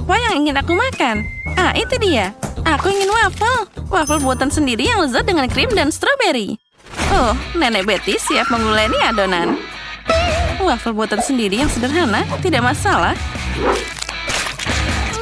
Apa yang ingin aku makan? Ah, itu dia. Aku ingin waffle. Waffle buatan sendiri yang lezat dengan krim dan stroberi. Oh, Nenek Betty siap menguleni adonan. Waffle buatan sendiri yang sederhana, tidak masalah.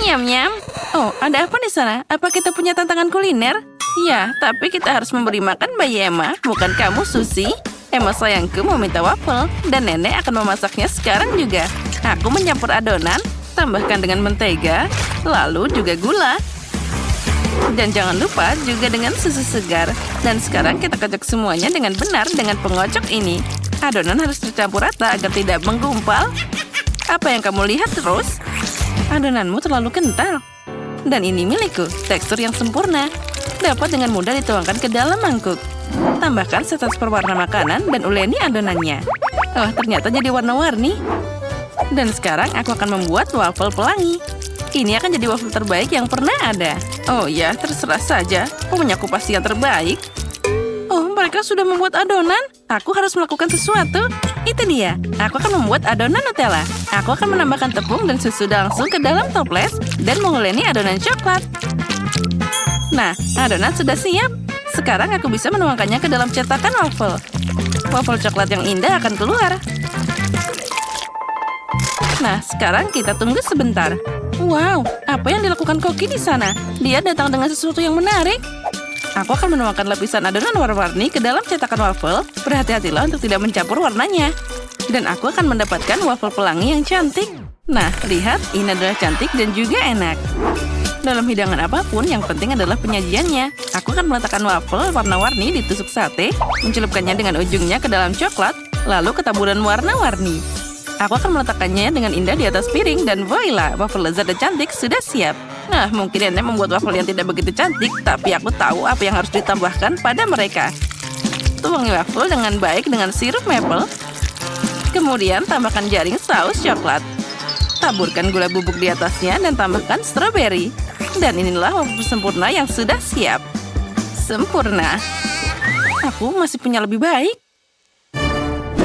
Nyam-nyam. Oh, ada apa di sana? Apa kita punya tantangan kuliner? Ya, tapi kita harus memberi makan bayi Emma, bukan kamu, Susie. Emma sayangku mau minta waffle, dan nenek akan memasaknya sekarang juga. Aku mencampur adonan, tambahkan dengan mentega, lalu juga gula. Dan jangan lupa juga dengan susu segar. Dan sekarang kita kocok semuanya dengan benar dengan pengocok ini. Adonan harus tercampur rata agar tidak menggumpal. Apa yang kamu lihat terus? Adonanmu terlalu kental. Dan ini milikku, tekstur yang sempurna. Dapat dengan mudah dituangkan ke dalam mangkuk. Tambahkan setes perwarna makanan dan uleni adonannya. Oh, ternyata jadi warna-warni. Dan sekarang aku akan membuat waffle pelangi. Ini akan jadi waffle terbaik yang pernah ada. Oh ya, terserah saja. Punyaku pasti yang terbaik. Oh, mereka sudah membuat adonan. Aku harus melakukan sesuatu. Itu dia. Aku akan membuat adonan Nutella. Aku akan menambahkan tepung dan susu langsung ke dalam toples dan menguleni adonan coklat. Nah, adonan sudah siap. Sekarang aku bisa menuangkannya ke dalam cetakan waffle. Waffle coklat yang indah akan keluar. Nah, sekarang kita tunggu sebentar. Wow, apa yang dilakukan Koki di sana? Dia datang dengan sesuatu yang menarik. Aku akan menuangkan lapisan adonan warna-warni ke dalam cetakan waffle. Berhati-hatilah untuk tidak mencampur warnanya. Dan aku akan mendapatkan waffle pelangi yang cantik. Nah, lihat, ini adalah cantik dan juga enak. Dalam hidangan apapun, yang penting adalah penyajiannya. Aku akan meletakkan waffle warna-warni di tusuk sate, mencelupkannya dengan ujungnya ke dalam coklat, lalu ketaburan warna-warni. Aku akan meletakkannya dengan indah di atas piring, dan voila, waffle lezat dan cantik sudah siap. Nah, mungkin nenek membuat waffle yang tidak begitu cantik, tapi aku tahu apa yang harus ditambahkan pada mereka. Tuangi waffle dengan baik dengan sirup maple. Kemudian tambahkan jaring saus coklat. Taburkan gula bubuk di atasnya dan tambahkan stroberi. Dan inilah waffle sempurna yang sudah siap. Sempurna. Aku masih punya lebih baik.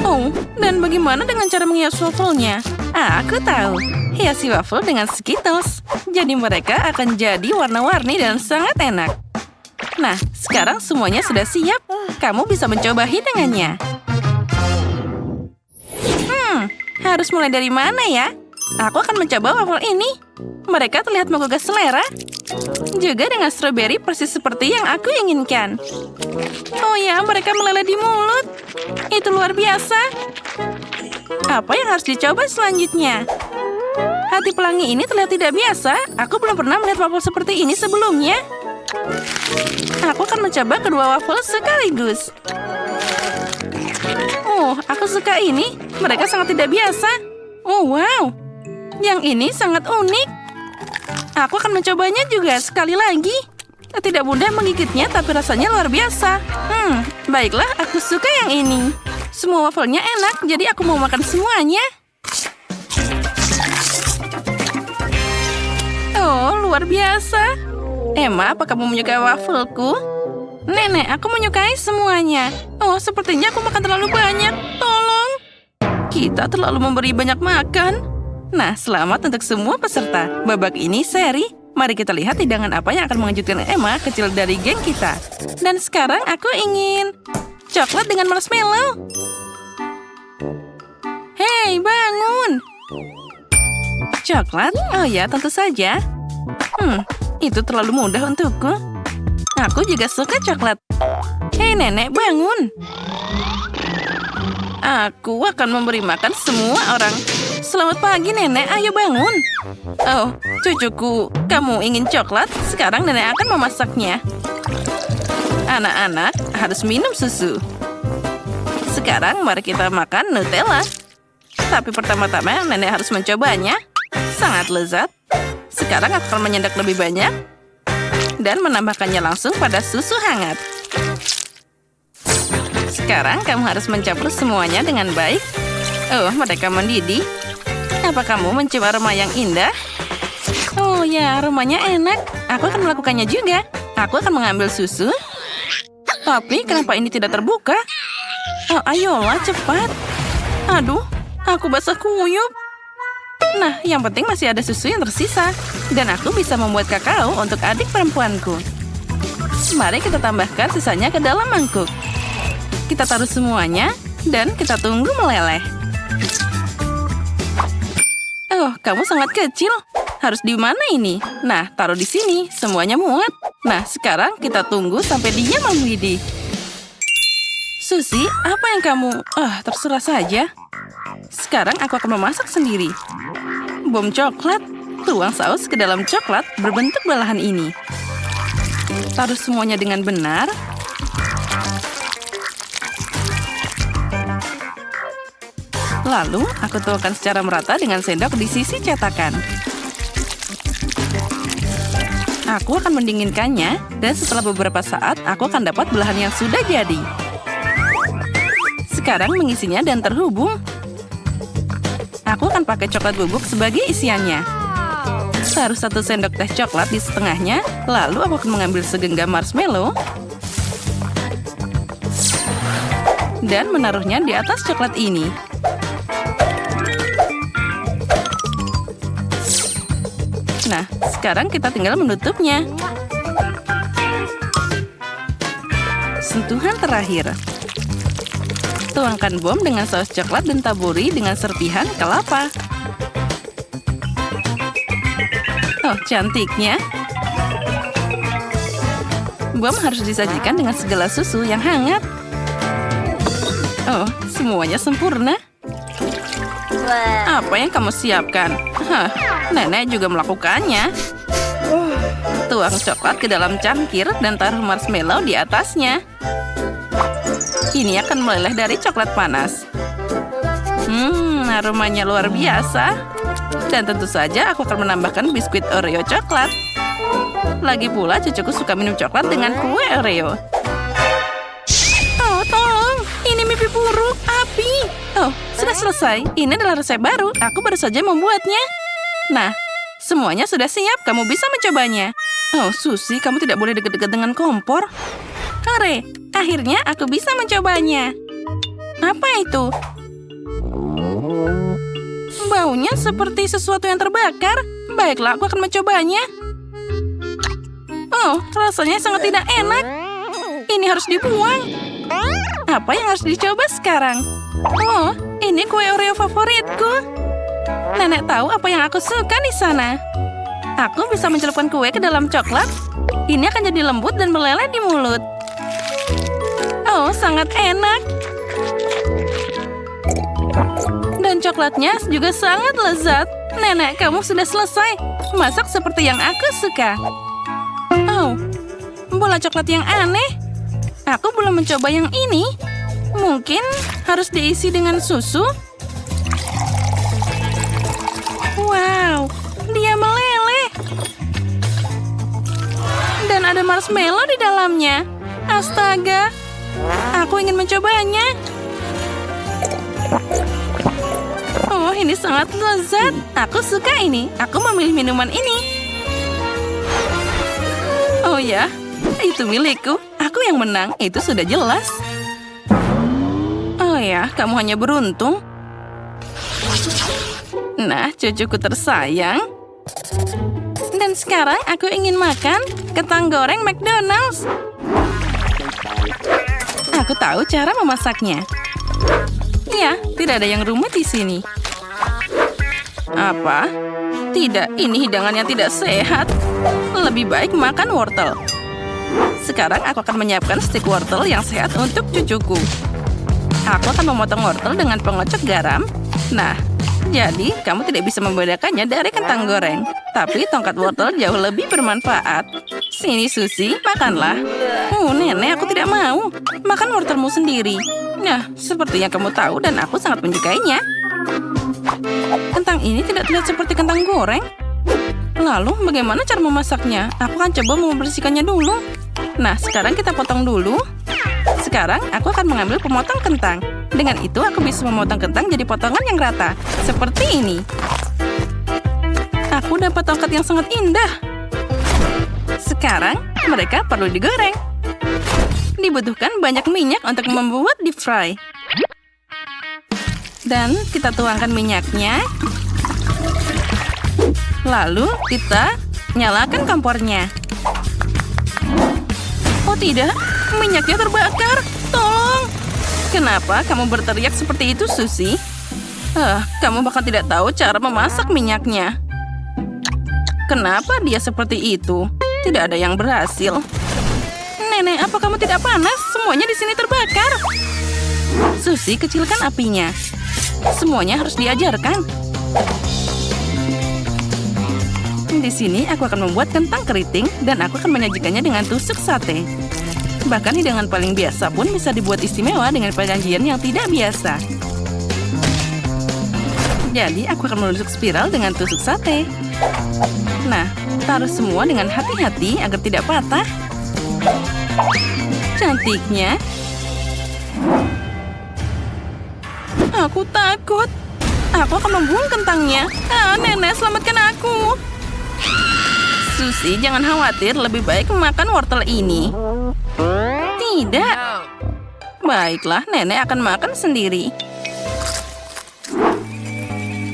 Oh, dan bagaimana dengan cara menghias waffle-nya? Ah, aku tahu. Hiasi waffle dengan Skittles. Jadi mereka akan jadi warna-warni dan sangat enak. Nah, sekarang semuanya sudah siap. Kamu bisa mencoba hidangannya. Harus mulai dari mana ya? Aku akan mencoba waffle ini. Mereka terlihat menggugah selera. Juga dengan stroberi persis seperti yang aku inginkan. Oh ya, mereka meleleh di mulut. Itu luar biasa. Apa yang harus dicoba selanjutnya? Hati pelangi ini terlihat tidak biasa. Aku belum pernah melihat waffle seperti ini sebelumnya. Aku akan mencoba kedua waffle sekaligus. Oh, aku suka ini. Mereka sangat tidak biasa. Oh, wow. Yang ini sangat unik. Aku akan mencobanya juga sekali lagi. Tidak mudah menggigitnya, tapi rasanya luar biasa. Baiklah, aku suka yang ini. Semua wafelnya enak, jadi aku mau makan semuanya. Oh, luar biasa. Emma, apa kamu menyukai wafelku? Nenek, aku menyukai semuanya. Oh, sepertinya aku makan terlalu banyak. Tolong. Kita terlalu memberi banyak makan. Nah, selamat untuk semua peserta. Babak ini seri. Mari kita lihat hidangan apa yang akan mengejutkan Emma kecil dari geng kita. Dan sekarang aku ingin coklat dengan marshmallow. Hei, bangun. Coklat? Oh ya, tentu saja. Itu terlalu mudah untukku. Aku juga suka coklat. Hei, nenek, bangun. Aku akan memberi makan semua orang. Selamat pagi, nenek. Ayo bangun. Oh, cucuku, kamu ingin coklat? Sekarang nenek akan memasaknya. Anak-anak harus minum susu. Sekarang mari kita makan Nutella. Tapi pertama-tama nenek harus mencobanya. Sangat lezat. Sekarang aku akan menyendok lebih banyak. Dan menambahkannya langsung pada susu hangat. Sekarang kamu harus mencampur semuanya dengan baik. Oh, mereka mendidih. Apa kamu mencium aroma yang indah? Oh ya, aromanya enak. Aku akan melakukannya juga. Aku akan mengambil susu. Tapi kenapa ini tidak terbuka? Oh, ayolah, cepat. Aduh, aku basah kuyup. Nah, yang penting masih ada susu yang tersisa. Dan aku bisa membuat kakao untuk adik perempuanku. Mari kita tambahkan sisanya ke dalam mangkuk. Kita taruh semuanya dan kita tunggu meleleh. Oh, kamu sangat kecil. Harus di mana ini? Nah, taruh di sini. Semuanya muat. Nah, sekarang kita tunggu sampai dia mendidih. Susi, apa yang kamu... terserah saja. Sekarang aku akan memasak sendiri. Bom coklat. Tuang saus ke dalam coklat berbentuk belahan ini. Taruh semuanya dengan benar. Lalu, aku tuangkan secara merata dengan sendok di sisi cetakan. Aku akan mendinginkannya, dan setelah beberapa saat, aku akan dapat belahan yang sudah jadi. Sekarang mengisinya dan terhubung. Aku akan pakai coklat bubuk sebagai isiannya. Taruh 1 sendok teh coklat di setengahnya, lalu aku akan mengambil segenggam marshmallow dan menaruhnya di atas coklat ini. Nah, sekarang kita tinggal menutupnya. Sentuhan terakhir. Tuangkan bom dengan saus coklat dan taburi dengan serpihan kelapa. Oh, cantiknya. Bom harus disajikan dengan segelas susu yang hangat. Oh, semuanya sempurna. Apa yang kamu siapkan? Nenek juga melakukannya. Tuang coklat ke dalam cangkir dan taruh marshmallow di atasnya. Ini akan meleleh dari coklat panas. Aromanya luar biasa. Dan tentu saja aku akan menambahkan biskuit Oreo coklat. Lagi pula cucuku suka minum coklat dengan kue Oreo. Oh, tolong! Ini mimpi buruk, api! Oh, sudah selesai. Ini adalah resep baru. Aku baru saja membuatnya. Nah, semuanya sudah siap. Kamu bisa mencobanya. Oh, Susi, kamu tidak boleh dekat-dekat dengan kompor. Hore! Akhirnya aku bisa mencobanya. Apa itu? Baunya seperti sesuatu yang terbakar. Baiklah, aku akan mencobanya. Oh, rasanya sangat tidak enak. Ini harus dibuang. Apa yang harus dicoba sekarang? Oh, ini kue Oreo favoritku. Nenek tahu apa yang aku suka di sana. Aku bisa mencelupkan kue ke dalam coklat. Ini akan jadi lembut dan meleleh di mulut. Oh, sangat enak. Dan coklatnya juga sangat lezat. Nenek, kamu sudah selesai. Masak seperti yang aku suka. Oh, bola coklat yang aneh. Aku belum mencoba yang ini. Mungkin harus diisi dengan susu. Wow, dia meleleh. Dan ada marshmallow di dalamnya. Astaga, aku ingin mencobanya. Oh, ini sangat lezat. Aku suka ini. Aku memilih minuman ini. Oh ya, itu milikku. Aku yang menang. Itu sudah jelas. Oh ya, kamu hanya beruntung. Nah, cucuku tersayang. Dan sekarang aku ingin makan kentang goreng McDonald's. Aku tahu cara memasaknya. Ya, tidak ada yang rumit di sini. Apa? Tidak, ini hidangan yang tidak sehat. Lebih baik makan wortel. Sekarang aku akan menyiapkan stik wortel yang sehat untuk cucuku. Aku akan memotong wortel dengan pengocok garam. Nah, jadi kamu tidak bisa membedakannya dari kentang goreng. Tapi tongkat wortel jauh lebih bermanfaat. Sini, Susi, makanlah. Nenek, aku tidak mau. Makan wortelmu sendiri. Nah, seperti yang kamu tahu dan aku sangat menyukainya. Kentang ini tidak terlihat seperti kentang goreng. Lalu, bagaimana cara memasaknya? Aku akan coba membersihkannya dulu. Nah, sekarang kita potong dulu. Sekarang, aku akan mengambil pemotong kentang. Dengan itu, aku bisa memotong kentang jadi potongan yang rata. Seperti ini. Aku dapat tongkat yang sangat indah. Sekarang, mereka perlu digoreng. Dibutuhkan banyak minyak untuk membuat deep fry. Dan kita tuangkan minyaknya. Lalu kita nyalakan kompornya. Oh tidak, minyaknya terbakar. Tolong. Kenapa kamu berteriak seperti itu, Susie? Kamu bahkan tidak tahu cara memasak minyaknya. Kenapa dia seperti itu? Tidak ada yang berhasil. Nenek, apa kamu tidak panas? Semuanya di sini terbakar. Susie, kecilkan apinya. Semuanya harus diajarkan. Di sini aku akan membuat kentang keriting dan aku akan menyajikannya dengan tusuk sate. Bahkan hidangan paling biasa pun bisa dibuat istimewa dengan penyajian yang tidak biasa. Jadi aku akan menusuk spiral dengan tusuk sate. Nah, taruh semua dengan hati-hati agar tidak patah. Cantiknya. Aku takut. Aku akan membuang kentangnya. Nenek, selamatkan aku. Susie, jangan khawatir. Lebih baik makan wortel ini. Tidak. Baiklah, nenek akan makan sendiri.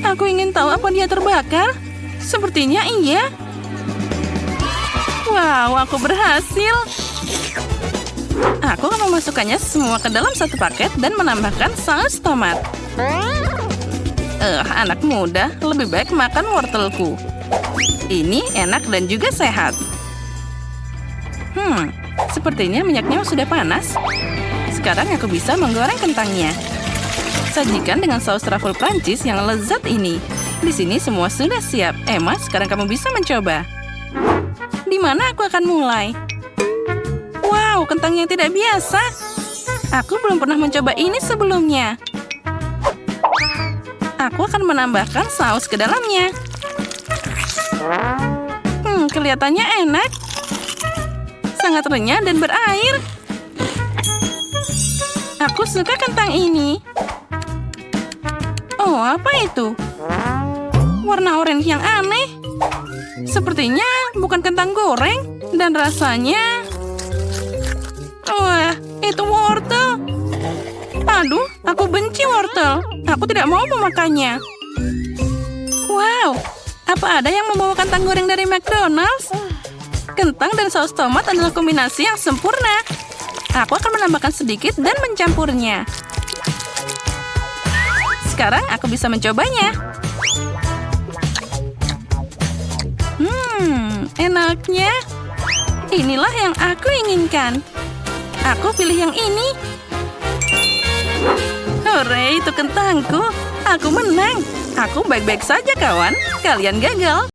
Aku ingin tahu apa dia terbakar. Sepertinya iya. Wow, aku berhasil. Aku akan memasukkannya semua ke dalam satu paket dan menambahkan saus tomat. Anak muda, lebih baik makan wortelku. Ini enak dan juga sehat. Sepertinya minyaknya sudah panas. Sekarang aku bisa menggoreng kentangnya. Sajikan dengan saus truffle Prancis yang lezat ini. Di sini semua sudah siap. Emma, sekarang kamu bisa mencoba. Di mana aku akan mulai? Wow, kentang yang tidak biasa. Aku belum pernah mencoba ini sebelumnya. Aku akan menambahkan saus ke dalamnya. Kelihatannya enak. Sangat renyah dan berair. Aku suka kentang ini. Oh, apa itu? Warna oranye yang aneh. Sepertinya bukan kentang goreng. Dan rasanya... Wah, itu wortel. Aduh, aku benci wortel. Aku tidak mau memakannya. Wow, apa ada yang membawa kentang goreng dari McDonald's? Kentang dan saus tomat adalah kombinasi yang sempurna. Aku akan menambahkan sedikit dan mencampurnya. Sekarang aku bisa mencobanya. Enaknya. Inilah yang aku inginkan. Aku pilih yang ini. Hore, itu kentangku. Aku menang. Aku baik-baik saja, kawan. Kalian gagal.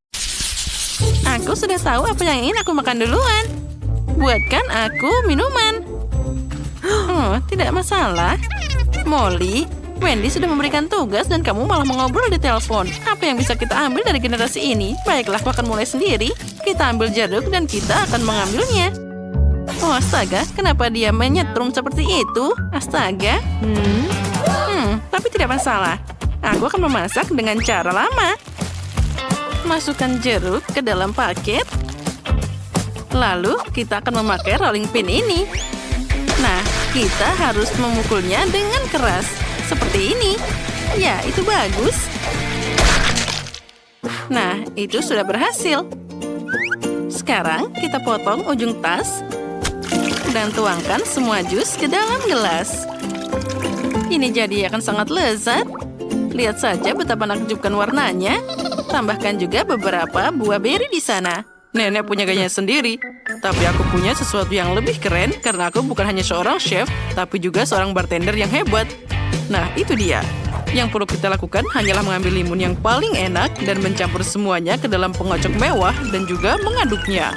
Aku sudah tahu apa yang ingin aku makan duluan. Buatkan aku minuman. Oh, tidak masalah. Molly, Wendy sudah memberikan tugas dan kamu malah mengobrol di telepon. Apa yang bisa kita ambil dari generasi ini? Baiklah, aku akan mulai sendiri. Kita ambil jeruk dan kita akan mengambilnya. Oh, astaga. Kenapa dia menyetrum seperti itu? Astaga. Tapi tidak masalah. Aku akan memasak dengan cara lama. Masukkan jeruk ke dalam paket. Lalu, kita akan memakai rolling pin ini. Nah, kita harus memukulnya dengan keras. Seperti ini. Ya, itu bagus. Nah, itu sudah berhasil. Sekarang, kita potong ujung tas. Dan tuangkan semua jus ke dalam gelas. Ini jadi akan sangat lezat. Lihat saja betapa menakjubkan warnanya. Tambahkan juga beberapa buah beri di sana. Nenek punya gayanya sendiri. Tapi aku punya sesuatu yang lebih keren karena aku bukan hanya seorang chef, tapi juga seorang bartender yang hebat. Nah, itu dia. Yang perlu kita lakukan hanyalah mengambil limun yang paling enak dan mencampur semuanya ke dalam pengocok mewah dan juga mengaduknya.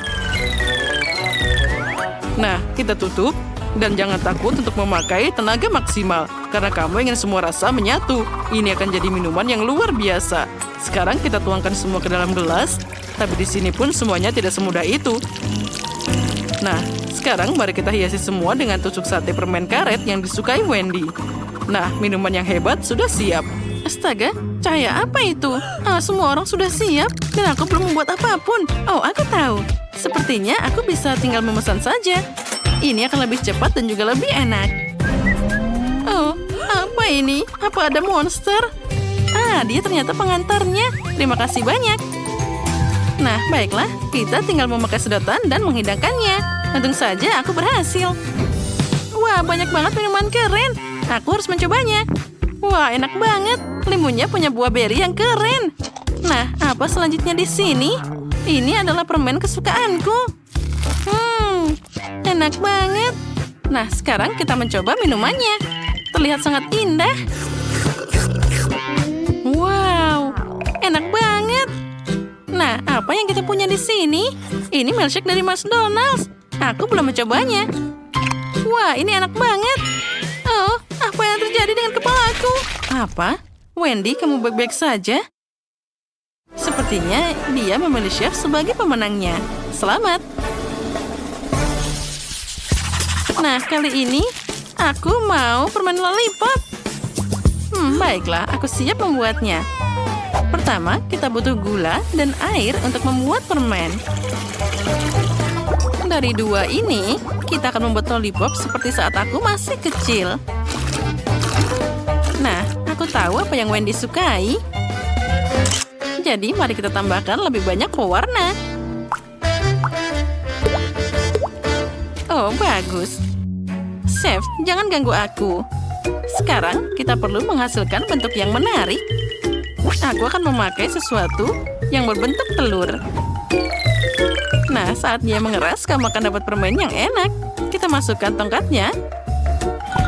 Nah, kita tutup. Dan jangan takut untuk memakai tenaga maksimal, karena kamu ingin semua rasa menyatu. Ini akan jadi minuman yang luar biasa. Sekarang kita tuangkan semua ke dalam gelas, tapi di sini pun semuanya tidak semudah itu. Nah, sekarang mari kita hiasi semua dengan tusuk sate permen karet yang disukai Wendy. Nah, minuman yang hebat sudah siap. Astaga, cahaya apa itu? Semua orang sudah siap, dan aku belum membuat apapun. Oh, aku tahu. Sepertinya aku bisa tinggal memesan saja. Ini akan lebih cepat dan juga lebih enak. Oh, apa ini? Apa ada monster? Dia ternyata pengantarnya. Terima kasih banyak. Nah, baiklah. Kita tinggal memakai sedotan dan menghidangkannya. Untung saja aku berhasil. Wah, banyak banget minuman keren. Aku harus mencobanya. Wah, enak banget. Limunnya punya buah beri yang keren. Nah, apa selanjutnya di sini? Ini adalah permen kesukaanku. Enak banget. Nah, sekarang kita mencoba minumannya. Terlihat sangat indah. Wow, enak banget. Nah, apa yang kita punya di sini? Ini milkshake dari McDonald's. Aku belum mencobanya. Wah, ini enak banget. Oh, apa yang terjadi dengan kepalaku? Apa? Wendy, kamu baik-baik saja? Sepertinya dia memilih chef sebagai pemenangnya. Selamat. Nah, kali ini aku mau permen lollipop. Baiklah, aku siap membuatnya. Pertama, kita butuh gula dan air untuk membuat permen. Dari dua ini, kita akan membuat lollipop seperti saat aku masih kecil. Nah, aku tahu apa yang Wendy sukai. Jadi, mari kita tambahkan lebih banyak pewarna. Oh, bagus. Chef, jangan ganggu aku. Sekarang, kita perlu menghasilkan bentuk yang menarik. Aku akan memakai sesuatu yang berbentuk telur. Nah, saat dia mengeras, kamu akan dapat permen yang enak. Kita masukkan tongkatnya.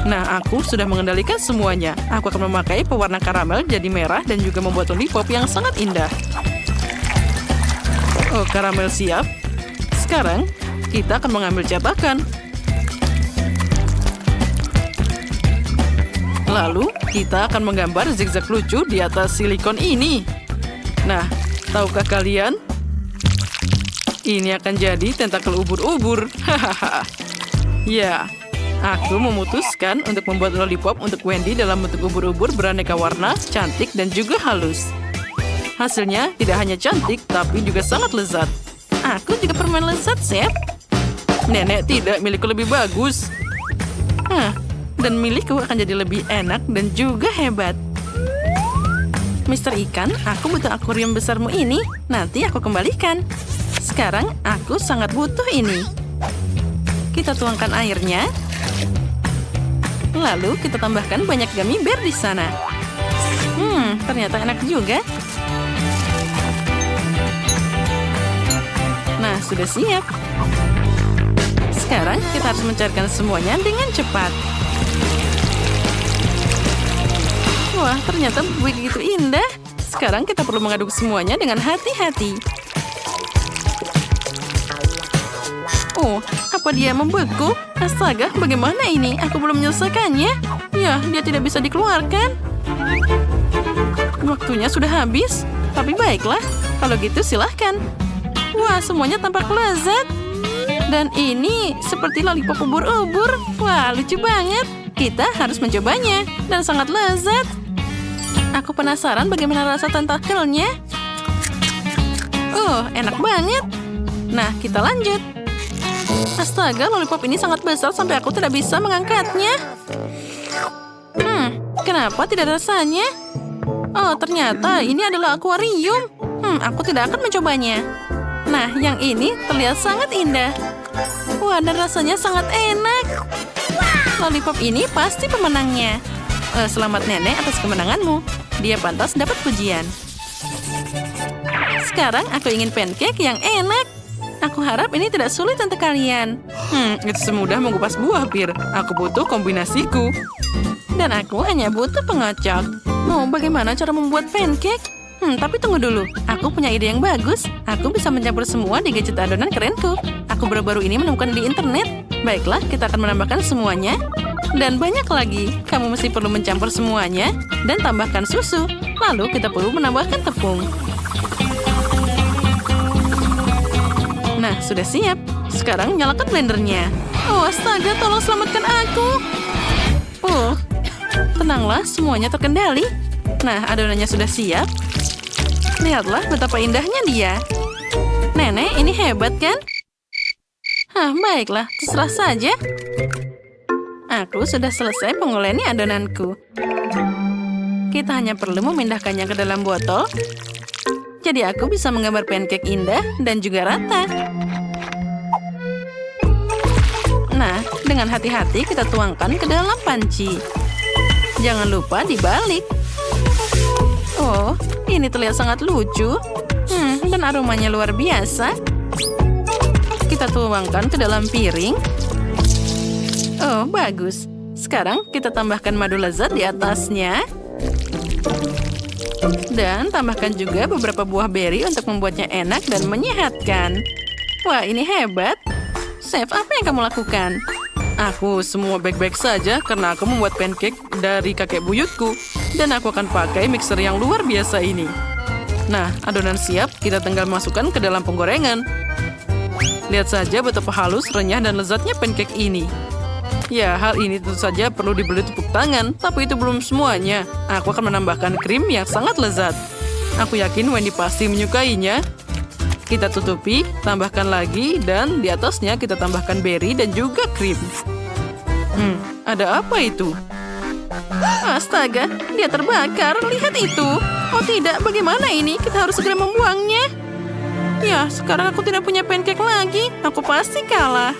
Nah, aku sudah mengendalikan semuanya. Aku akan memakai pewarna karamel jadi merah dan juga membuat lollipop yang sangat indah. Oh, karamel siap. Sekarang, kita akan mengambil cetakan. Lalu, kita akan menggambar zigzag lucu di atas silikon ini. Nah, tahukah kalian? Ini akan jadi tentakel ubur-ubur. Hahaha. Ya, aku memutuskan untuk membuat lollipop untuk Wendy dalam bentuk ubur-ubur beraneka warna, cantik, dan juga halus. Hasilnya tidak hanya cantik, tapi juga sangat lezat. Aku juga permen lezat, Chef. Nenek tidak, milikku lebih bagus. Dan milikku akan jadi lebih enak dan juga hebat. Mister Ikan, aku butuh akuarium besarmu ini. Nanti aku kembalikan. Sekarang aku sangat butuh ini. Kita tuangkan airnya. Lalu kita tambahkan banyak gummy bear di sana. Ternyata enak juga. Nah, sudah siap. Sekarang kita harus mencairkan semuanya dengan cepat. Wah, ternyata begitu indah. Sekarang kita perlu mengaduk semuanya dengan hati-hati. Oh, apa dia membeku? Astaga, bagaimana ini? Aku belum menyelesaikannya. Ya, dia tidak bisa dikeluarkan. Waktunya sudah habis. Tapi baiklah, kalau gitu silahkan. Wah, semuanya tampak lezat. Dan ini seperti lollipop ubur-ubur. Wah, lucu banget. Kita harus mencobanya. Dan sangat lezat. Aku penasaran bagaimana rasa tentakelnya. Oh, enak banget. Nah, kita lanjut. Astaga, lollipop ini sangat besar sampai aku tidak bisa mengangkatnya. Kenapa tidak ada rasanya? Oh, ternyata ini adalah akuarium. Aku tidak akan mencobanya. Nah, yang ini terlihat sangat indah. Wah, dan rasanya sangat enak. Lollipop ini pasti pemenangnya. Selamat Nenek atas kemenanganmu. Dia pantas dapat pujian. Sekarang aku ingin pancake yang enak. Aku harap ini tidak sulit untuk kalian. Itu semudah mengupas buah pir. Aku butuh kombinasiku. Dan aku hanya butuh pengocok. Bagaimana cara membuat pancake? Tapi tunggu dulu. Aku punya ide yang bagus. Aku bisa mencampur semua di gadget adonan kerenku. Aku baru-baru ini menemukan di internet. Baiklah, kita akan menambahkan semuanya. Dan banyak lagi. Kamu mesti perlu mencampur semuanya. Dan tambahkan susu. Lalu kita perlu menambahkan tepung. Nah, sudah siap. Sekarang nyalakan blendernya. Oh, astaga, tolong selamatkan aku. Oh, tenanglah, semuanya terkendali. Nah, adonannya sudah siap. Lihatlah betapa indahnya dia. Nenek, ini hebat kan? Baiklah, terserah saja. Aku sudah selesai menguleni adonanku. Kita hanya perlu memindahkannya ke dalam botol. Jadi aku bisa menggambar pancake indah dan juga rata. Nah, dengan hati-hati kita tuangkan ke dalam panci. Jangan lupa dibalik. Oh, ini terlihat sangat lucu. Dan aromanya luar biasa. Kita tuangkan ke dalam piring. Oh, bagus. Sekarang kita tambahkan madu lezat di atasnya. Dan tambahkan juga beberapa buah beri untuk membuatnya enak dan menyehatkan. Wah, ini hebat. Chef, apa yang kamu lakukan? Aku semua baik-baik saja karena aku membuat pancake dari kakek buyutku. Dan aku akan pakai mixer yang luar biasa ini. Nah, adonan siap, kita tinggal masukkan ke dalam penggorengan. Lihat saja betapa halus, renyah, dan lezatnya pancake ini. Ya, hal ini tentu saja perlu diberi tepuk tangan, tapi itu belum semuanya. Aku akan menambahkan krim yang sangat lezat. Aku yakin Wendy pasti menyukainya. Kita tutupi, tambahkan lagi, dan di atasnya kita tambahkan beri dan juga krim. Ada apa itu? Astaga, dia terbakar. Lihat itu. Oh tidak, bagaimana ini? Kita harus segera membuangnya. Ya, sekarang aku tidak punya pancake lagi. Aku pasti kalah.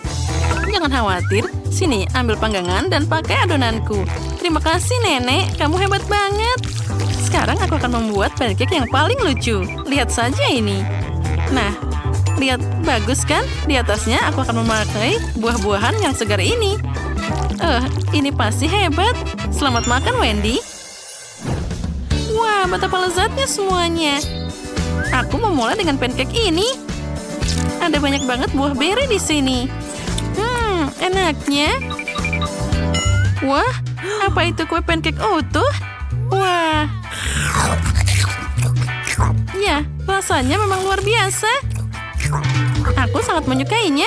Jangan khawatir. Sini, ambil panggangan dan pakai adonanku. Terima kasih, Nenek. Kamu hebat banget. Sekarang aku akan membuat pancake yang paling lucu. Lihat saja ini. Nah, lihat, bagus kan? Di atasnya aku akan memakai buah-buahan yang segar ini. Ini pasti hebat. Selamat makan, Wendy. Wah, betapa lezatnya semuanya. Aku memulai dengan pancake ini. Ada banyak banget buah beri di sini. Enaknya. Wah, apa itu kue pancake utuh? Wah. Ya, rasanya memang luar biasa. Aku sangat menyukainya.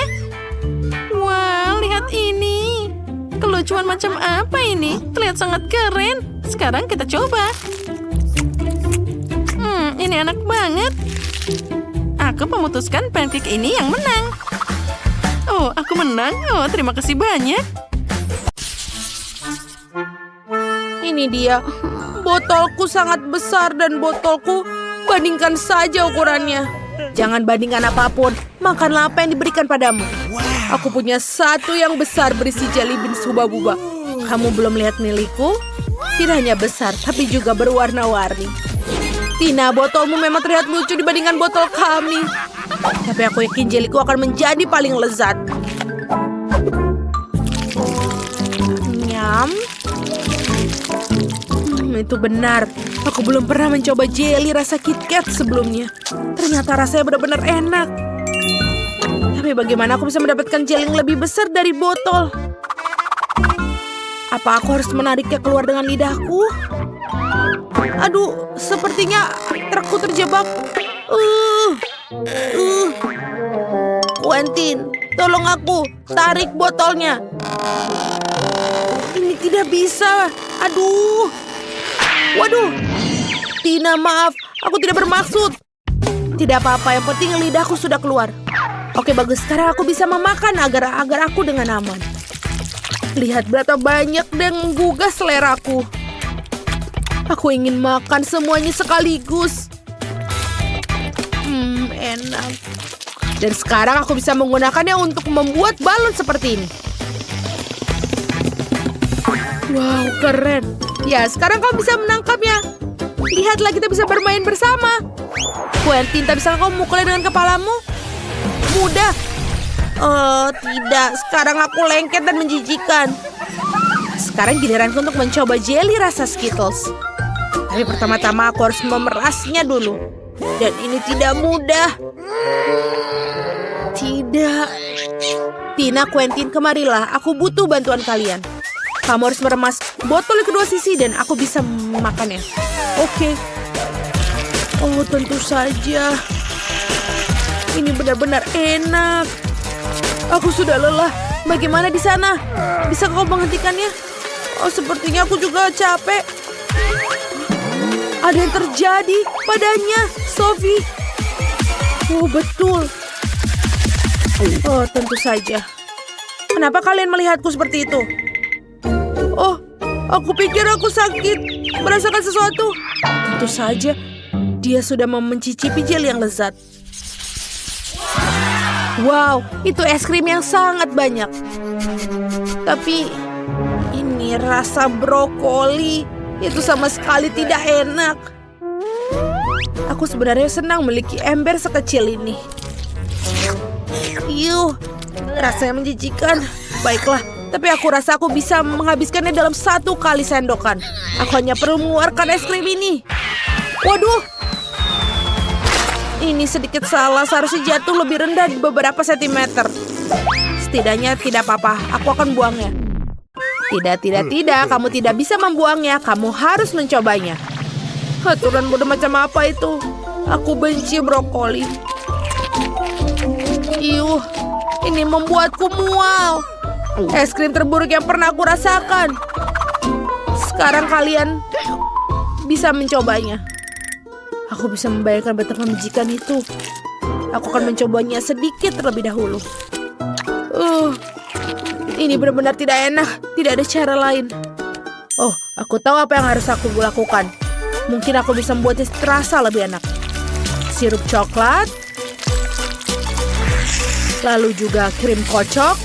Wah, lihat ini. Kelucuan macam apa ini? Terlihat sangat keren. Sekarang kita coba. Ini enak banget. Aku memutuskan pancake ini yang menang. Oh, aku menang. Oh, terima kasih banyak. Ini dia. Botolku sangat besar dan botolku bandingkan saja ukurannya. Jangan bandingkan apapun. Makanlah apa yang diberikan padamu. Aku punya satu yang besar berisi jelly beans huba-buba. Kamu belum lihat milikku? Tidak hanya besar, tapi juga berwarna-warni. Tina, botolmu memang terlihat lucu dibandingkan botol kami. Tapi aku yakin jeliku akan menjadi paling lezat. Nyam. Itu benar. Aku belum pernah mencoba jelly rasa KitKat sebelumnya. Ternyata rasanya benar-benar enak. Tapi bagaimana aku bisa mendapatkan jelly yang lebih besar dari botol? Apa aku harus menariknya keluar dengan lidahku? Aduh, sepertinya trukku terjebak. Quentin, tolong aku. Tarik botolnya. Ini tidak bisa. Aduh. Waduh. Tina, maaf. Aku tidak bermaksud. Tidak apa-apa, yang penting lidahku sudah keluar. Oke, bagus. Sekarang aku bisa memakan agar aku dengan aman. Lihat berapa banyak yang menggugah seleraku. Aku ingin makan semuanya sekaligus. Enak. Dan sekarang aku bisa menggunakannya untuk membuat balon seperti ini. Wow, keren. Ya, sekarang kau bisa menangkapnya. Lihatlah, kita bisa bermain bersama. Quentin, tak bisa kau mukulnya dengan kepalamu? Mudah. Oh, tidak. Sekarang aku lengket dan menjijikan. Sekarang giliranku untuk mencoba jelly rasa Skittles. Tapi pertama-tama aku harus memerasnya dulu. Dan ini tidak mudah. Tidak. Tina, Quentin, kemarilah. Aku butuh bantuan kalian. Kamu harus meremas botol di kedua sisi dan aku bisa memakannya. Oke. Oh, tentu saja. Ini benar-benar enak. Aku sudah lelah. Bagaimana di sana? Bisa kau menghentikannya? Oh, sepertinya aku juga capek. Ada yang terjadi padanya, Sophie. Oh, betul. Oh, tentu saja. Kenapa kalian melihatku seperti itu? Oh, aku pikir aku sakit. Merasakan sesuatu. Tentu saja. Dia sudah mau mencicipi jeli yang lezat. Wow, itu es krim yang sangat banyak. Tapi ini rasa brokoli itu sama sekali tidak enak. Aku sebenarnya senang memiliki ember sekecil ini. Yuh, rasanya menjijikan. Baiklah, tapi aku rasa aku bisa menghabiskannya dalam 1 kali sendokan. Aku hanya perlu mengeluarkan es krim ini. Waduh, ini sedikit salah. Seharusnya jatuh lebih rendah di beberapa sentimeter. Setidaknya tidak apa-apa. Aku akan buangnya. Tidak. Kamu tidak bisa membuangnya. Kamu harus mencobanya. Aturan bodoh macam apa itu? Aku benci brokoli. Iuh, ini membuatku mual. Es krim terburuk yang pernah aku rasakan. Sekarang kalian bisa mencobanya. Aku bisa membayangkan betapa menjijikan itu. Aku akan mencobanya sedikit terlebih dahulu. Ini benar-benar tidak enak. Tidak ada cara lain. Oh, aku tahu apa yang harus aku lakukan. Mungkin aku bisa membuatnya terasa lebih enak. Sirup coklat. Lalu juga krim kocok.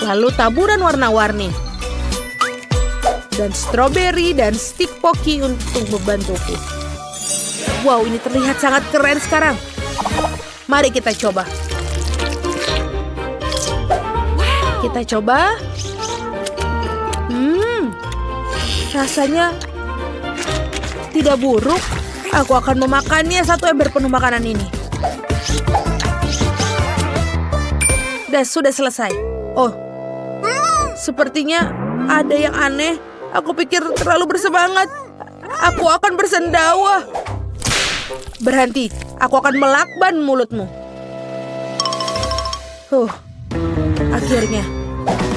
Lalu taburan warna-warni. Dan stroberi dan stick pocky untuk membantuku. Wow, ini terlihat sangat keren sekarang. Mari kita coba. Kita coba. Rasanya tidak buruk. Aku akan memakannya 1 ember penuh makanan ini. Dan sudah selesai. Oh, sepertinya ada yang aneh. Aku pikir terlalu bersemangat. Aku akan bersendawa. Berhenti. Aku akan melakban mulutmu. Akhirnya.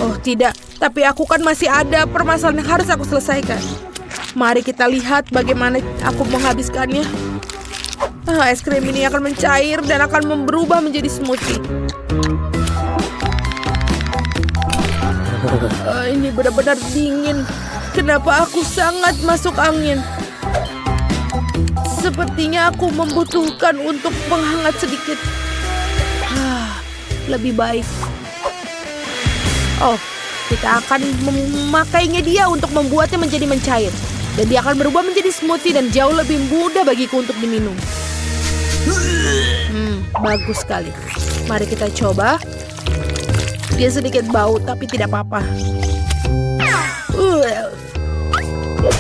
Oh, tidak. Tapi aku kan masih ada permasalahan yang harus aku selesaikan. Mari kita lihat bagaimana aku menghabiskannya. Es krim ini akan mencair dan akan berubah menjadi smoothie. Ini benar-benar dingin. Kenapa aku sangat masuk angin? Sepertinya aku membutuhkan untuk penghangat sedikit. Lebih baik. Oh, kita akan memakainya dia untuk membuatnya menjadi mencair. Dan dia akan berubah menjadi smoothie dan jauh lebih mudah bagiku untuk diminum. Bagus sekali. Mari kita coba. Dia sedikit bau, tapi tidak apa-apa.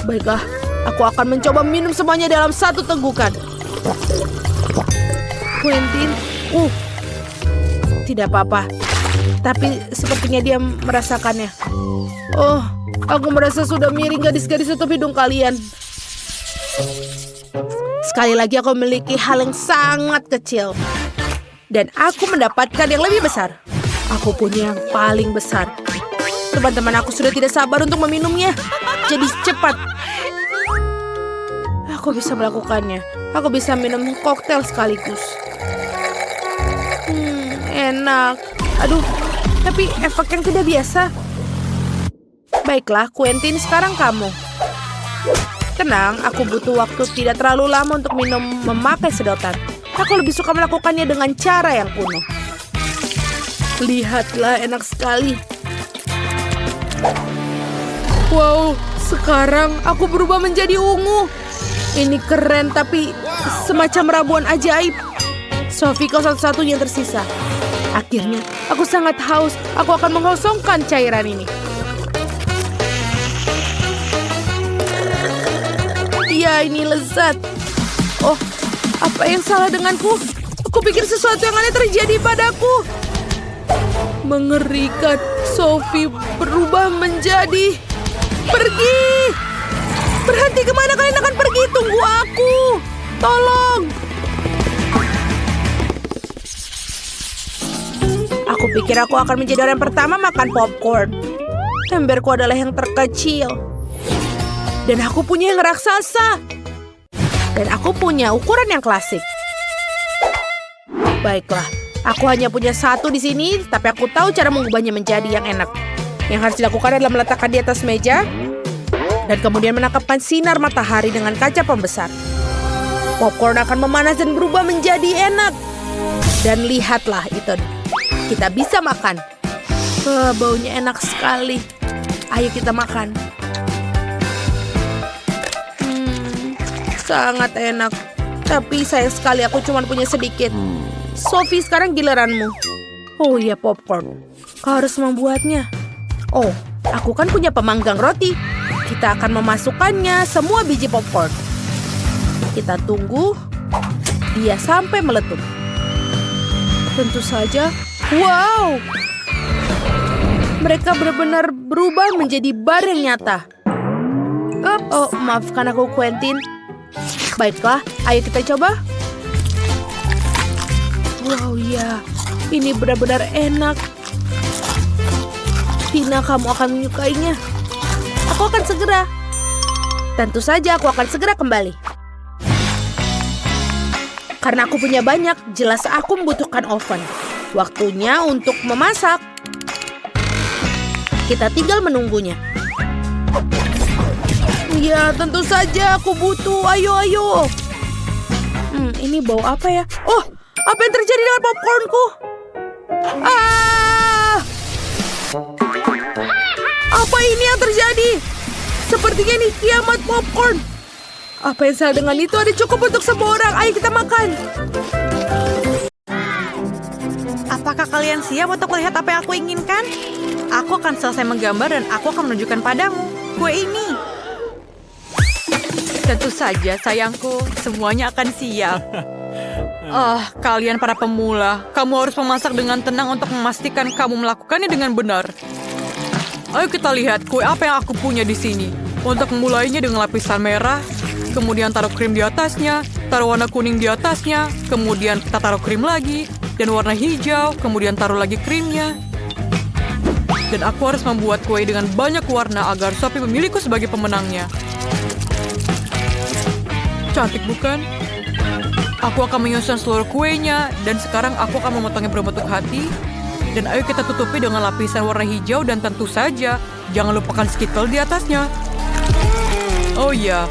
Baiklah, aku akan mencoba minum semuanya dalam 1 tegukan. Quentin, tidak apa-apa. Tapi sepertinya dia merasakannya. Oh, aku merasa sudah miring gadis-gadis tutup hidung kalian. Sekali lagi aku memiliki hal yang sangat kecil. Dan aku mendapatkan yang lebih besar. Aku punya yang paling besar. Teman-teman aku sudah tidak sabar untuk meminumnya. Jadi cepat. Aku bisa melakukannya. Aku bisa minum koktail sekaligus. Enak. Aduh, tapi efek yang tidak biasa. Baiklah, Quentin, sekarang kamu. Tenang, aku butuh waktu tidak terlalu lama untuk minum memakai sedotan. Aku lebih suka melakukannya dengan cara yang kuno. Lihatlah, enak sekali. Wow, sekarang aku berubah menjadi ungu. Ini keren, tapi semacam ramuan ajaib. Sophie, kau satu-satunya yang tersisa. Akhirnya, aku sangat haus. Aku akan mengosongkan cairan ini. Ya, ini lezat. Oh, apa yang salah denganku? Aku pikir sesuatu yang aneh terjadi padaku. Mengerikan. Sophie berubah menjadi... Pergi! Berhenti, kemana kalian akan pergi? Tunggu aku! Tolong! Aku pikir aku akan menjadi orang yang pertama makan popcorn. Emberku adalah yang terkecil. Dan aku punya yang raksasa. Dan aku punya ukuran yang klasik. Baiklah, aku hanya punya 1 di sini, tapi aku tahu cara mengubahnya menjadi yang enak. Yang harus dilakukan adalah meletakkan di atas meja. dan kemudian menangkapkan sinar matahari dengan kaca pembesar. Popcorn akan memanas dan berubah menjadi enak. Dan lihatlah, Ethan. Kita bisa makan. Baunya enak sekali. Ayo kita makan. Sangat enak. Tapi sayang sekali aku cuma punya sedikit. Sophie, sekarang giliranmu. Oh iya, popcorn. Kau harus membuatnya. Oh, aku kan punya pemanggang roti. Kita akan memasukkannya semua biji popcorn. Kita tunggu dia sampai meletup. Tentu saja. Wow! Mereka benar-benar berubah menjadi bar yang nyata. Oh, maafkan aku, Quentin. Baiklah, ayo kita coba. Wow, ya. Ini benar-benar enak. Tina, kamu akan menyukainya. Aku akan segera. Tentu saja aku akan segera kembali. Karena aku punya banyak, jelas aku membutuhkan oven. Waktunya untuk memasak. Kita tinggal menunggunya. Ya, tentu saja aku butuh. Ayo. Ini bau apa ya? Oh, apa yang terjadi dengan popcornku? Apa ini yang terjadi? Sepertinya ini kiamat popcorn. Apa yang salah dengan itu? Ada cukup untuk semua orang. Ayo kita makan. Apakah kalian siap untuk melihat apa yang aku inginkan? Aku akan selesai menggambar dan aku akan menunjukkan padamu kue ini. Tentu saja, sayangku. Semuanya akan siap. Kalian para pemula, kamu harus memasak dengan tenang untuk memastikan kamu melakukannya dengan benar. Ayo kita lihat kue apa yang aku punya di sini. Untuk memulainya dengan lapisan merah, kemudian taruh krim di atasnya, taruh warna kuning di atasnya, kemudian kita taruh krim lagi, dan warna hijau, kemudian taruh lagi krimnya. Dan aku harus membuat kue dengan banyak warna agar Sophie memilihku sebagai pemenangnya. Cantik bukan? Aku akan menyusun seluruh kuenya, dan sekarang aku akan memotongnya berbentuk hati. Dan ayo kita tutupi dengan lapisan warna hijau, dan tentu saja, jangan lupakan Skittle di atasnya. Oh ya,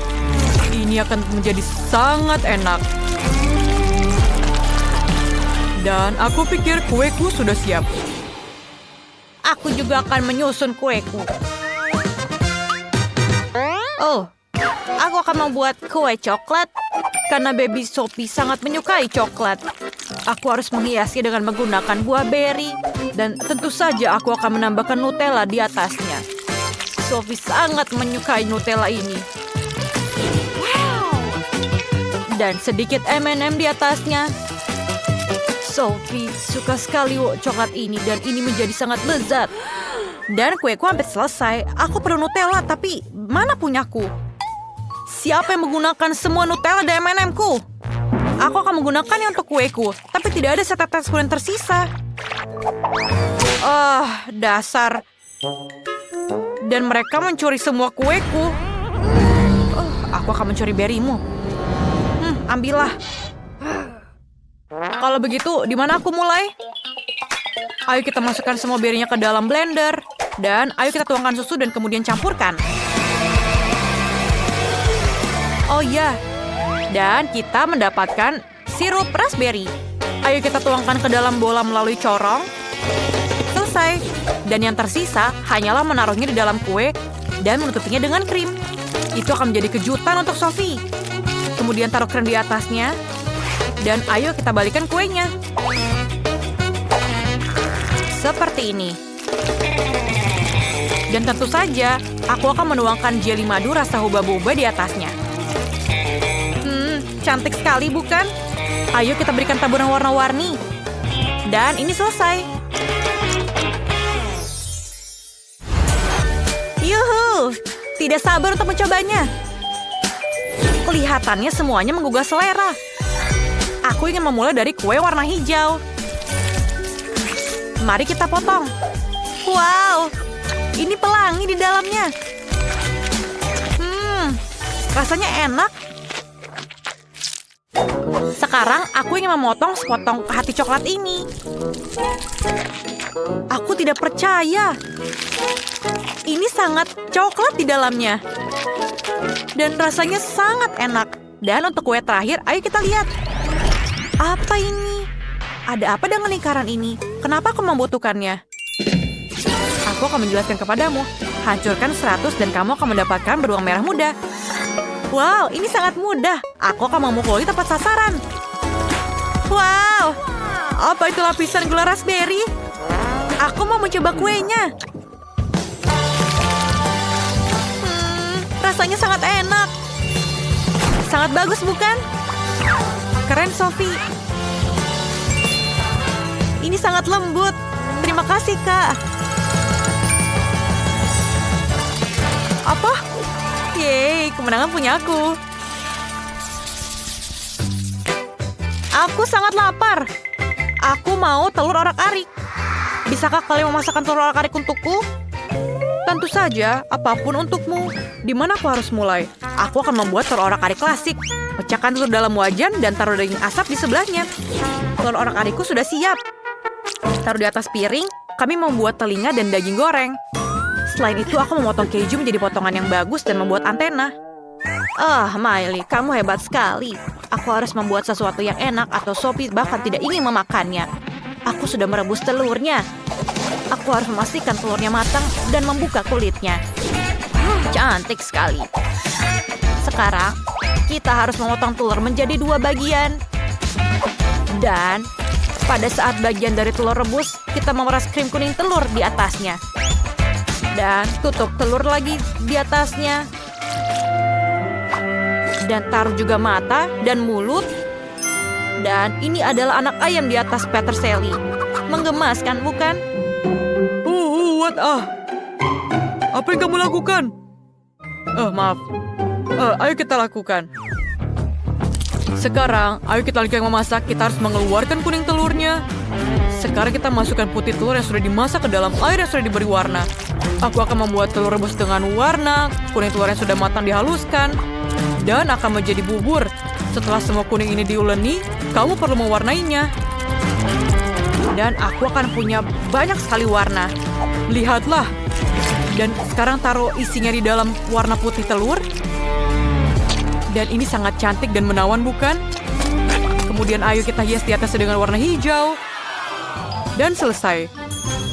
ini akan menjadi sangat enak. Dan aku pikir kueku sudah siap. Aku juga akan menyusun kueku. Oh, aku akan membuat kue coklat. Karena baby Sophie sangat menyukai coklat. Aku harus menghiasnya dengan menggunakan buah beri. Dan tentu saja aku akan menambahkan Nutella di atasnya. Sophie sangat menyukai Nutella ini. Wow! Dan sedikit M&M di atasnya. Sophie suka sekali coklat ini dan ini menjadi sangat lezat. Dan kueku hampir selesai. Aku perlu Nutella, tapi mana punyaku? Siapa yang menggunakan semua Nutella dan M&M-ku? Aku akan menggunakannya untuk kueku, tapi tidak ada setetes kue yang tersisa. Dasar. Dan mereka mencuri semua kueku. Aku akan mencuri berimu. Ambillah. Kalau begitu, di mana aku mulai? Ayo kita masukkan semua berinya ke dalam blender. Dan ayo kita tuangkan susu dan kemudian campurkan. Oh ya. Dan kita mendapatkan sirup raspberry. Ayo kita tuangkan ke dalam bola melalui corong. Selesai. Dan yang tersisa hanyalah menaruhnya di dalam kue dan menutupinya dengan krim. Itu akan menjadi kejutan untuk Sophie. Kemudian taruh krim di atasnya. Dan ayo kita balikan kuenya. Seperti ini. Dan tentu saja, aku akan menuangkan jelly madu rasa huba-buba di atasnya. Cantik sekali, bukan? Ayo kita berikan taburan warna-warni. Dan ini selesai. Yuhu! Tidak sabar untuk mencobanya. Kelihatannya semuanya menggugah selera. Aku ingin memulai dari kue warna hijau. Mari kita potong. Wow! Ini pelangi di dalamnya. Rasanya enak. Sekarang aku ingin memotong sepotong hati coklat ini. Aku tidak percaya. Ini sangat coklat di dalamnya. Dan rasanya sangat enak. Dan untuk kue terakhir, ayo kita lihat. Apa ini? Ada apa dengan lingkaran ini? Kenapa aku membutuhkannya? Aku akan menjelaskan kepadamu. Hancurkan 100 dan kamu akan mendapatkan beruang merah muda. Wow, ini sangat mudah. Aku akan memukuli tepat sasaran. Wow, apa itu lapisan gula raspberry? Aku mau mencoba kuenya. Rasanya sangat enak. Sangat bagus, bukan? Keren, Sophie. Ini sangat lembut. Terima kasih, Kak. Apa? Yeay, kemenangan punya aku. Aku sangat lapar. Aku mau telur orak-arik. Bisakah kalian memasakkan telur orak-arik untukku? Tentu saja, apapun untukmu. Di mana aku harus mulai? Aku akan membuat telur orak-arik klasik. Pecahkan telur dalam wajan dan taruh daging asap di sebelahnya. Telur orak-arikku sudah siap. Taruh di atas piring, kami membuat telinga dan daging goreng. Selain itu, aku memotong keju menjadi potongan yang bagus dan membuat antena. Miley, kamu hebat sekali. Aku harus membuat sesuatu yang enak atau Sophie bahkan tidak ingin memakannya. Aku sudah merebus telurnya. Aku harus memastikan telurnya matang dan membuka kulitnya. Cantik sekali. Sekarang, kita harus memotong telur menjadi 2 bagian. Dan pada saat bagian dari telur rebus, kita memeras krim kuning telur di atasnya. Dan tutup telur lagi di atasnya. Dan taruh juga mata dan mulut. Dan ini adalah anak ayam di atas peterseli. Menggemaskan, bukan? Apa yang kamu lakukan? Maaf. Ayo kita lakukan. Sekarang, ayo kita lanjutkan memasak. Kita harus mengeluarkan kuning telurnya. Sekarang kita masukkan putih telur yang sudah dimasak ke dalam air yang sudah diberi warna. Aku akan membuat telur rebus dengan warna. Kuning telur yang sudah matang dihaluskan. Dan akan menjadi bubur. Setelah semua kuning ini diuleni, kamu perlu mewarnainya. Dan aku akan punya banyak sekali warna. Lihatlah. Dan sekarang taruh isinya di dalam warna putih telur. Dan ini sangat cantik dan menawan, bukan? Kemudian ayo kita hias di atasnya dengan warna hijau. Dan selesai.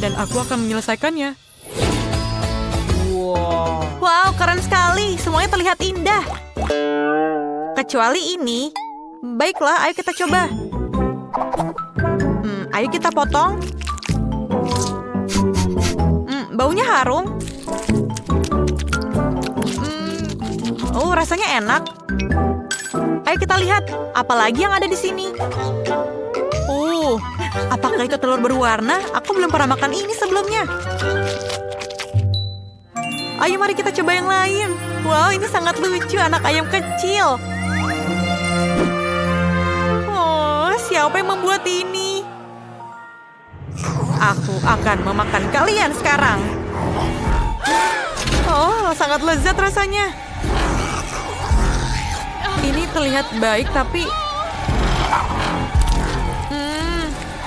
Dan aku akan menyelesaikannya. Wow, keren sekali. Semuanya terlihat indah. Kecuali ini. Baiklah, ayo kita coba. Ayo kita potong. Baunya harum. Rasanya enak. Ayo kita lihat, apa lagi yang ada di sini? Apakah itu telur berwarna? Aku belum pernah makan ini sebelumnya. Ayo mari kita coba yang lain. Wow, ini sangat lucu, anak ayam kecil. Siapa yang membuat ini? Aku akan memakan kalian sekarang. Sangat lezat rasanya. Ini terlihat baik, tapi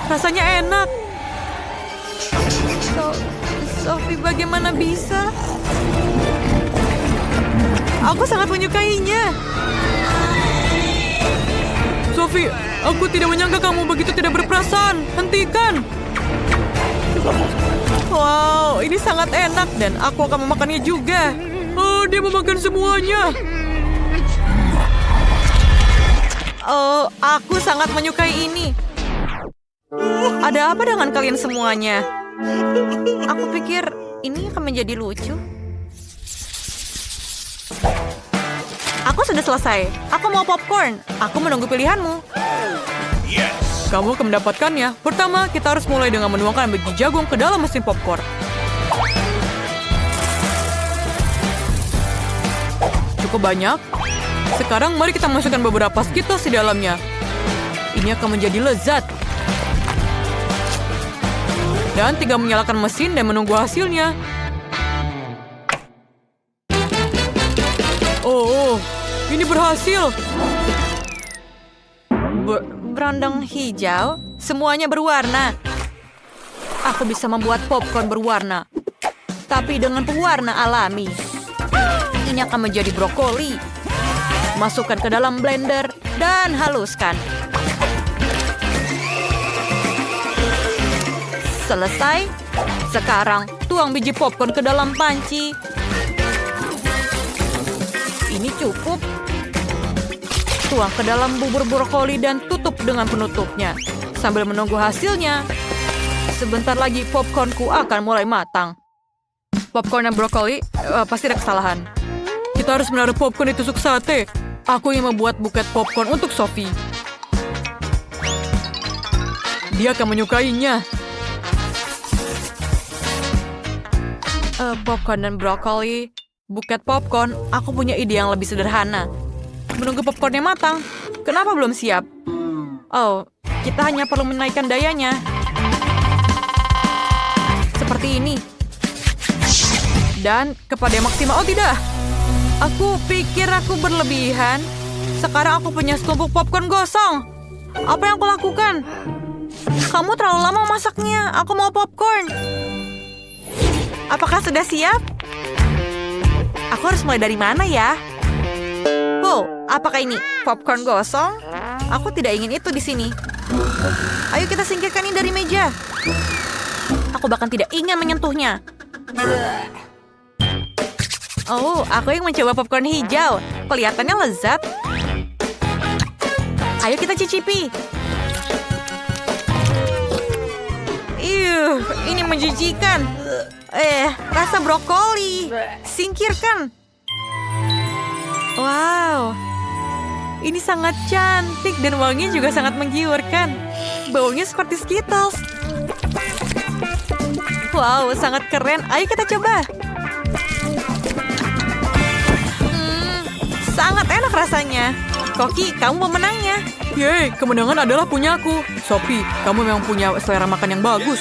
rasanya enak. Sophie, bagaimana bisa? Aku sangat menyukainya. Sophie, aku tidak menyangka kamu begitu tidak berperasaan. Hentikan. Wow, ini sangat enak dan aku akan memakannya juga. Dia memakan semuanya. Aku sangat menyukai ini. Ada apa dengan kalian semuanya? Aku pikir ini akan menjadi lucu. Aku sudah selesai. Aku mau popcorn. Aku menunggu pilihanmu. Kamu akan mendapatkannya. Pertama, kita harus mulai dengan menuangkan biji jagung ke dalam mesin popcorn. Cukup banyak. Sekarang mari kita masukkan beberapa Skittles di dalamnya. Ini akan menjadi lezat. Dan tinggal menyalakan mesin dan menunggu hasilnya. Ini berhasil. Berondong hijau, semuanya berwarna. Aku bisa membuat popcorn berwarna, tapi dengan pewarna alami. ini akan menjadi brokoli. Masukkan ke dalam blender dan haluskan. Selesai. Sekarang tuang biji popcorn ke dalam panci. Ini cukup. Tuang ke dalam bubur brokoli dan tutup dengan penutupnya. Sambil menunggu hasilnya. Sebentar lagi popcornku akan mulai matang. Popcorn dan brokoli pasti ada kesalahan. Kita harus menaruh popcorn di tusuk sate. Aku yang membuat buket popcorn untuk Sophie. Dia akan menyukainya. Popcorn dan brokoli. Buket popcorn, aku punya ide yang lebih sederhana. Menunggu popcornnya matang. Kenapa belum siap? Oh, kita hanya perlu menaikkan dayanya. Seperti ini. Dan kepada yang maksimal. Oh tidak. Aku pikir aku berlebihan. Sekarang aku punya setumpuk popcorn gosong. Apa yang aku lakukan? Kamu terlalu lama masaknya. Aku mau popcorn. Apakah sudah siap? Aku harus mulai dari mana ya? Wow, apakah ini popcorn gosong? Aku tidak ingin itu di sini. Ayo kita singkirkan ini dari meja. Aku bahkan tidak ingin menyentuhnya. Oh, aku yang mencoba popcorn hijau. Kelihatannya lezat. Ayo kita cicipi. Ini menjijikan. Rasa brokoli. Singkirkan. Wow. Ini sangat cantik dan wanginya juga sangat menggiurkan. Baunya seperti Skittles. Wow, sangat keren. Ayo kita coba. Sangat enak rasanya. Koki, kamu pemenangnya. Yeay, kemenangan adalah punyaku. Sophie, kamu memang punya selera makan yang bagus.